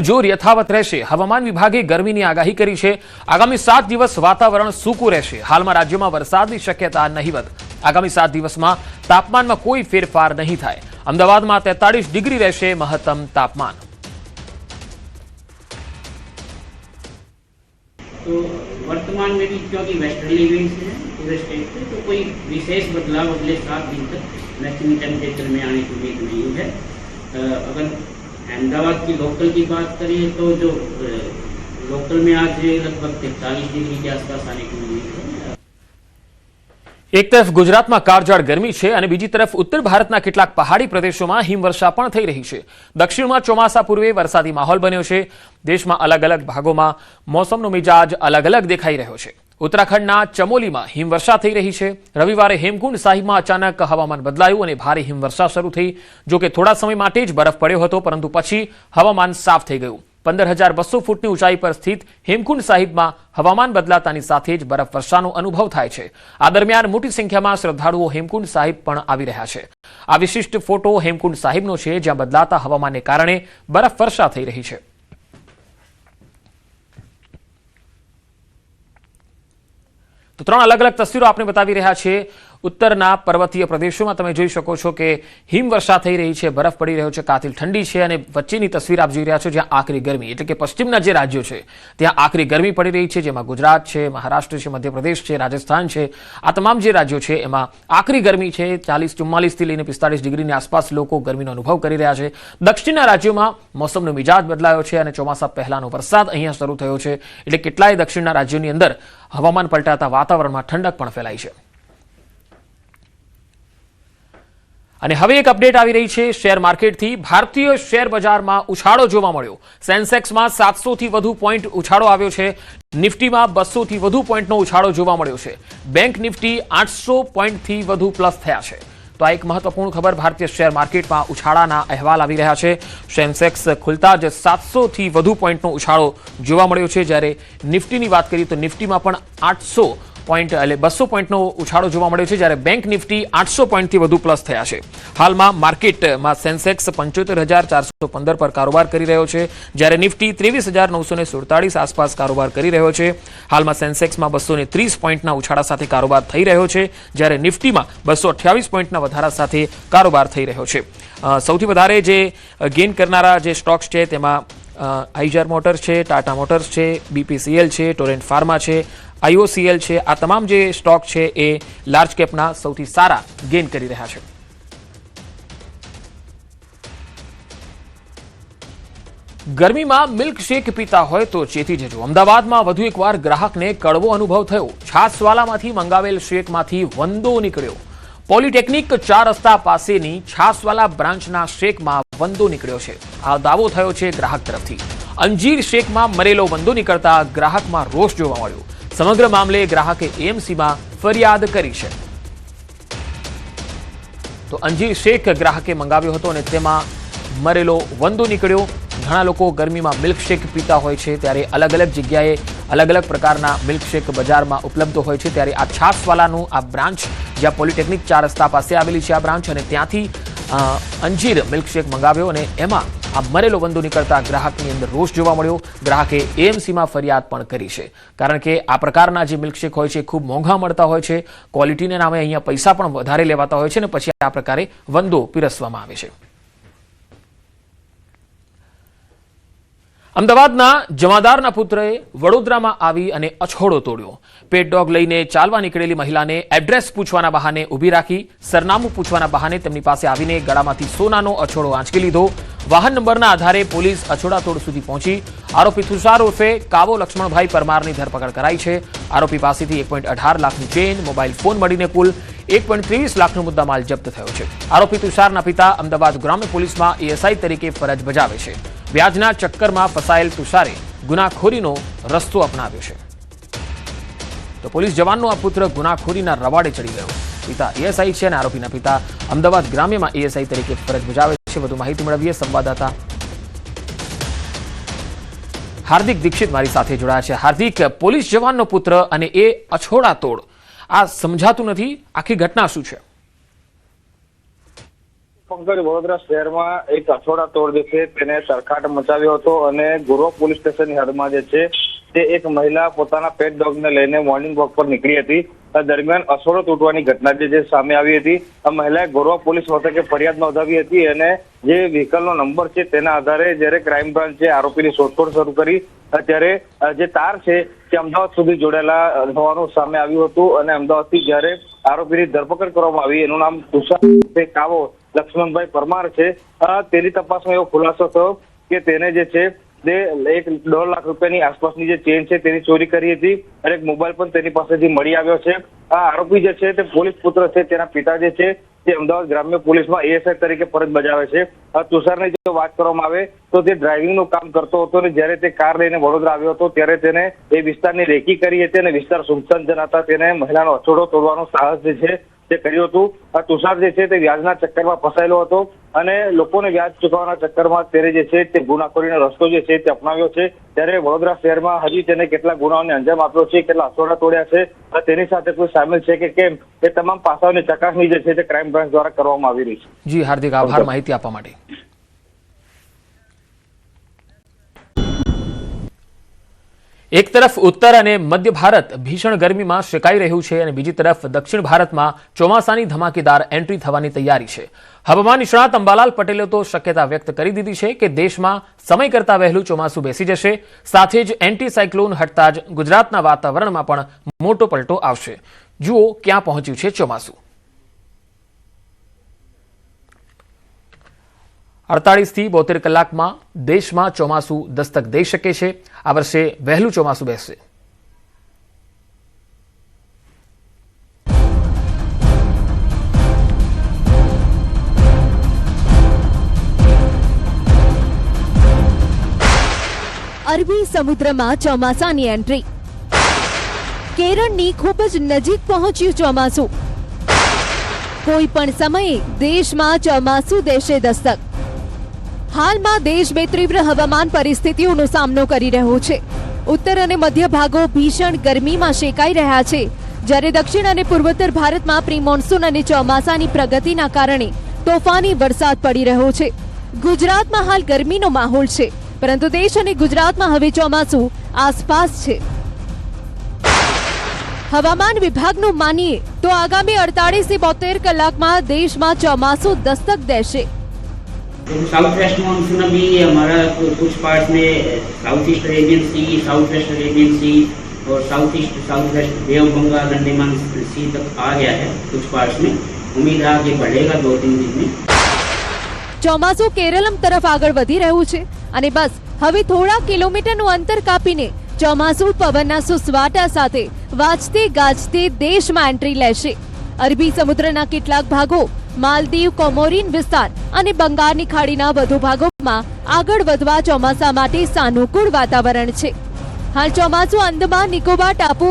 ગરમીનું જોર યથાવત રહેશે। હવામાન વિભાગે ગરમીની આગાહી કરી છે। આગામી 7 દિવસ વાતાવરણ સૂકું રહેશે। હાલમાં રાજ્યમાં વરસાદની શક્યતા નહીવત। આગામી 7 દિવસમાં તાપમાનમાં કોઈ ફેરફાર નહીં થાય। અમદાવાદમાં 43 ડિગ્રી રહેશે મહત્તમ તાપમાન। तो वर्तमान में भी क्योंकि वेस्टर्ली विंड्स हैं पूरे स्टेट पे, तो कोई विशेष बदलाव अगले 7 दिन तक मैक्सिमम टेम्परेचर में आने की उम्मीद नहीं है। अगर अहमदाबाद की लोकल की बात करें तो जो लोकल में आज लगभग 43 डिग्री के आसपास आने की उम्मीद है। एक तरफ गुजरात में काળઝાળ गरमी है और बीजी तरफ उत्तर भारत કેટલાક पहाड़ी प्रदेशों में हिमवर्षा પણ થઈ રહી છે। દક્ષિણમાં ચોમાસા પૂર્વે વરસાદી માહોલ બન્યો છે। દેશમાં અલગ અલગ ભાગોમાં મોસમનો મિજાજ અલગ અલગ દેખાઈ રહ્યો છે। ઉત્તરાખંડના ચમોલીમાં હિમવર્ષા થઈ રહી છે। રવિવારે હેમકુંડ સાહિબમાં અચાનક હવામાન બદલાયું અને ભારે હિમવર્ષા શરૂ થઈ। જો કે થોડા સમય માટે જ બરફ પડ્યો હતો, પરંતુ પછી હવામાન સાફ થઈ ગયું। 15,200 ફૂટની ઊંચાઈ પર સ્થિત હેમકુંડ સાહિબમાં હવામાન બદલાતાની સાથે જ બરફ વર્ષાનો અનુભવ થાય છે। આ દરમિયાન મોટી સંખ્યામાં શ્રદ્ધાળુઓ હેમકુંડ સાહિબ પણ આવી રહ્યા છે। આ વિશિષ્ટ ફોટો હેમકુંડ સાહિબનો છે, જ્યાં બદલાતા હવામાનને કારણે બરફ વર્ષા થઈ રહી છે। તો 3 અલગ અલગ તસવીરો આપણે બતાવી રહ્યા છે। ઉત્તરના પર્વતીય પ્રદેશોમાં તમે જોઈ શકો છો કે હિમવર્ષા થઈ રહી છે, બરફ પડી રહ્યો છે, કાતિલ ઠંડી છે અને વચ્ચેની તસવીર આપ જોઈ રહ્યા છો જ્યાં આકરી ગરમી, એટલે કે પશ્ચિમના જે રાજ્યો છે ત્યાં આકરી ગરમી પડી રહી છે, જેમાં ગુજરાત છે, મહારાષ્ટ્ર છે, મધ્યપ્રદેશ છે, રાજસ્થાન છે। આ તમામ જે રાજ્યો છે એમાં આકરી ગરમી છે। 40-44 થી લઈને 45 ડિગ્રીની આસપાસ લોકો ગરમીનો અનુભવ કરી રહ્યા છે। દક્ષિણના રાજ્યોમાં મોસમનો મિજાજ બદલાયો છે અને ચોમાસા પહેલાનો વરસાદ અહીંયા શરૂ થયો છે, એટલે કેટલાય દક્ષિણના રાજ્યોની અંદર હવામાન પલટાતા વાતાવરણમાં ઠંડક પણ ફેલાઈ છે। અને હવે એક અપડેટ આવી રહી છે શેર માર્કેટથી। ભારતીય શેર બજારમાં ઉછાળો જોવા મળ્યો। સેન્સેક્સમાં 700 થી વધુ પોઈન્ટ ઉછાળો આવ્યો છે। નિફ્ટીમાં 200 થી વધુ પોઈન્ટનો ઉછાળો જોવા મળ્યો છે। બેંક નિફ્ટી 800 પોઈન્ટથી વધુ પ્લસ થયા છે। તો આ એક મહત્વપૂર્ણ ખબર, ભારતીય શેર માર્કેટમાં ઉછાળાના અહેવાલ આવી રહ્યા છે। સેન્સેક્સ ખુલતા જ 700 થી વધુ પોઈન્ટનો ઉછાળો જોવા મળ્યો છે, જ્યારે નિફ્ટીની વાત કરીએ તો નિફ્ટીમાં પણ 800 પોઈન્ટ એટલે 200 પોઈન્ટનો ઉછાળો જોવા મળ્યો છે, જ્યારે બેંક નિફ્ટી 800 પોઈન્ટથી વધુ પ્લસ થયા છે। હાલમાં માર્કેટમાં સેન્સેક્સ 75,415 પર કારોબાર કરી રહ્યો છે, જ્યારે નિફ્ટી 23,947 આસપાસ કારોબાર કરી રહ્યો છે। હાલમાં સેન્સેક્સમાં 230 પોઈન્ટના ઉછાળા સાથે કારોબાર થઈ રહ્યો છે, જ્યારે નિફ્ટીમાં 228 પોઈન્ટના વધારા સાથે કારોબાર થઈ રહ્યો છે। સૌથી વધારે જે ગેઇન કરનારા જે સ્ટોક્સ છે તેમાં આઈઝર મોટર્સ છે, ટાટા મોટર્સ છે, બીપીસીએલ છે, ટોરેન્ટ ફાર્મા છે, IOCL છે। આ તમામ જે સ્ટોક છે એ લાર્જ કેપના સૌથી સારા ગેઇન કરી રહ્યા છે। ગરમીમાં મિલ્કશેક પીતા હોય તો ચેતી જજો। અમદાવાદમાં વધુ એકવાર ગ્રાહકને કડવો અનુભવ થયો। છાસવાલામાંથી મંગાવેલ શેકમાંથી વંદો નીકળ્યો। પોલિટેકનિક 4 રસ્તા પાસેની છાસવાલા બ્રાન્ચના શેકમાં વંદો નીકળ્યો છે। આ દાવો થયો છે ગ્રાહક તરફથી। અંજીર શેકમાં મરેલો વંદો નીકળતા ગ્રાહકમાં રોષ જોવા મળ્યો। સમગ્ર મામલે ગ્રાહકે એએમસીમાં ફરિયાદ કરી છે। તો અંજીર શેક ગ્રાહકે મંગાવ્યો હતો અને તેમાં મરેલો વંદો નીકળ્યો। ઘણા લોકો ગરમીમાં મિલ્કશેક પીતા હોય છે, ત્યારે અલગ અલગ જગ્યાએ અલગ અલગ પ્રકારના મિલ્કશેક બજારમાં ઉપલબ્ધ હોય છે, ત્યારે આ છાસવાલાનું આ બ્રાન્ચ જ્યાં પોલિટેકનિક 4 રસ્તા પાસે આવેલી છે આ બ્રાન્ચ, અને ત્યાંથી અંજીર મિલ્કશેક મંગાવ્યો અને એમાં આ મરેલો વંદો નીકળતા ગ્રાહકની અંદર રોષ જોવા મળ્યો। ગ્રાહકે એએમસીમાં ફરિયાદ પણ કરી છે, કારણ કે આ પ્રકારના જે મિલ્કશેક હોય છે ખૂબ મોંઘા મળતા હોય છે। ક્વોલિટીના નામે અહીંયા પૈસા પણ વધારે લેવાતા હોય છે અને પછી આ પ્રકારે વંદો પીરસવામાં આવે છે। અમદાવાદના જમાદારના પુત્રએ વડોદરામાં આવી અને અછોડો તોડ્યો। પેટ ડોગ લઈને ચાલવા નીકળેલી મહિલાને એડ્રેસ પૂછવાના બહાને ઊભી રાખી, સરનામું પૂછવાના બહાને તેમની પાસે આવીને ગળામાંથી સોનાનો અછોડો આંચકી લીધો। વાહન નંબરના આધારે પોલીસ અછોડા તોડ સુધી પહોંચી। આરોપી તુષાર ઉર્ફે કાવો લક્ષ્મણભાઈ પરમારની ધરપકડ કરાઈ છે। આરોપી પાસેથી 1.18 લાખની ચેન, મોબાઈલ ફોન મળીને કુલ 1.23 લાખનો મુદ્દામાલ જપ્ત થયો છે। આરોપી તુષારના પિતા અમદાવાદ ગ્રામ્ય પોલીસમાં એએસઆઈ તરીકે ફરજ બજાવે છે। વ્યાજના ચક્કરમાં ફસાયેલ તુષારે ગુનાખોરીનો રસ્તો અપનાવ્યો છે। તો પોલીસ જવાનનો આ પુત્ર ગુનાખોરીના રવાડે ચડી ગયો। પિતા એએસઆઈ છે અને આરોપીના પિતા અમદાવાદ ગ્રામ્યમાં એએસઆઈ તરીકે ફરજ બજાવે છે। વધુ માહિતી મેળવીએ સંવાદદાતા હાર્દિક દીક્ષિત મારી સાથે જોડાયા છે। હાર્દિક, પોલીસ જવાનનો પુત્ર અને એ અછોડા તોડ, આ સમજાતું નથી, આખી ઘટના શું છે? પંકજ, વડોદરા શહેરમાં એક અથોડા તોડ જે છે તેને તરખાટ મચાવ્યો હતો અને ગુરવા પોલીસ સ્ટેશનની હદમાં જે છે તે એક મહિલા પોતાના પેટ ડોગને લઈને મોર્નિંગ વોક પર નીકળી હતી. દરમિયાન અથોડો તૂટવાની ઘટના જે સામે આવી હતી. આ મહિલાએ ગોરવા પોલીસ મથકે ફરિયાદ નોંધાવી હતી અને જે વ્હીકલનો નંબર છે તેના આધારે જ્યારે ક્રાઇમ બ્રાન્ચે આરોપીની શોધખોળ શરૂ કરી ત્યારે જે તાર છે તે અમદાવાદ સુધી જોડાયેલા હોવાનું સામે આવ્યું હતું અને અમદાવાદથી જ્યારે આરોપીની ધરપકડ કરવામાં આવી, એનું નામ તુષાર કાવો લક્ષ્મણભાઈ પરમાર છે. તેની તપાસમાં એવો ખુલાસો થયો કે તેને જે છે તે 1.5 લાખ રૂપિયાની આસપાસની જે ચેન છે તેની ચોરી કરી હતી અને એક મોબાઈલ પણ તેની પાસેથી મળી આવ્યો છે. આ આરોપી જે છે તે પોલીસ પુત્ર છે. તેના પિતા જે છે તે અમદાવાદ ગ્રામ્ય પોલીસમાં એએસઆઈ તરીકે ફરજ બજાવે છે. તુષારની જો વાત કરવામાં આવે તો તે ડ્રાઇવિંગનું કામ કરતો હતો અને જ્યારે તે કાર લઈને વડોદરા આવ્યો હતો ત્યારે તેને એ વિસ્તારની રેકી કરી હતી અને વિસ્તાર સુમસાન જણાતા તેને મહિલાનો અથોડો તોડવાનો સાહસ જે છે તે કર્યું હતું. આ તુષાર જે છે તે વ્યાજના ચક્કરમાં ફસાયેલો હતો અને લોકોને વ્યાજ ચૂકવવાના ચક્કરમાં તેને જે છે તે ગુનાખોરીનો રસ્તો જે છે તે અપનાવ્યો છે. ત્યારે વડોદરા શહેરમાં હજી તેને કેટલા ગુનાઓને અંજામ આપ્યો છે, કેટલા અથોડા તોડ્યા છે, તેની સાથે કોઈ સામેલ છે કે કેમ, એ તમામ પાસાઓની ચકાસણી જે છે તે ક્રાઇમ બ્રાન્ચ દ્વારા કરવામાં આવી રહી છે. જી હાર્દિક આભાર માહિતી આપવા માટે. એક તરફ ઉત્તર અને મધ્ય ભારત ભીષણ ગરમીમાં શેકાઈ રહ્યું છે અને બીજી તરફ દક્ષિણ ભારતમાં ચોમાસાની ધમાકેદાર એન્ટ્રી થવાની તૈયારી છે. હવામાન નિષ્ણાત અંબાલાલ પટેલે તો શક્યતા વ્યક્ત કરી દીધી છે કે દેશમાં સમય કરતા વહેલું ચોમાસું બેસી જશે. સાથે જ એન્ટી સાયક્લોન હટતા જ ગુજરાતના વાતાવરણમાં પણ મોટો પલટો આવશે. જુઓ ક્યાં પહોંચ્યું છે ચોમાસું. 48 થી 72 કલાકમાં દેશમાં ચોમાસું દસ્તક દઈ શકે છે. આ વર્ષે વહેલું ચોમાસું બેસશે. અરબી સમુદ્રમાં ચોમાસાની એન્ટ્રી. કેરળની ખૂબ જ નજીક પહોંચ્યું ચોમાસું. કોઈ પણ સમયે દેશમાં ચોમાસું દેશે દસ્તક. હાલમાં દેશ બે તીવ્ર હવામાન પરિસ્થિતિઓનો સામનો કરી રહ્યો છે. ઉત્તર અને મધ્ય ભાગો ભીષણ ગરમીમાં શેકાઈ રહ્યા છે, જ્યારે દક્ષિણ અને પૂર્વોત્તર ભારતમાં પ્રી મોન્સૂન અને ચોમાસાની પ્રગતિના કારણે તોફાની વરસાદ પડી રહ્યો છે. ગુજરાતમાં હાલ ગરમીનો માહોલ છે, પરંતુ દેશ અને ગુજરાતમાં હવે ચોમાસું આસપાસ છે. હવામાન વિભાગનું માનીએ તો આગામી 48 થી 72 કલાકમાં દેશમાં ચોમાસું દસ્તક દેશે. साउथ वेस्ट मानसून अभी हमारा कुछ पार्ट में south east Arabian Sea, south west Arabian Sea और south east south west Bay of Bengal Andaman Sea तक आ गया है कुछ पार्ट्स में. उम्मीद है आगे बढ़ेगा 2-3 दिन में. ચોમાસું કેરળમ તરફ આગળ વધી રહ્યું છે અને બસ હવે થોડા કિલોમીટરનું અંતર કાપીને ચોમાસું પવનના સુસવાટા સાથે વાજતે ગાજતે દેશમાં એન્ટ્રી લેશે. અરબી સમુદ્રના કેટલાક ભાગો, માલદીવ, કોમોરીન વિસ્તાર અને બંગાળની ખાડીના વધુ ભાગોમાં આગળ વધવા ચોમાસા માટે સાનુકૂળ વાતાવરણ છે. હાલ ચોમાસું અંદમાન નિકોબાર ટાપુ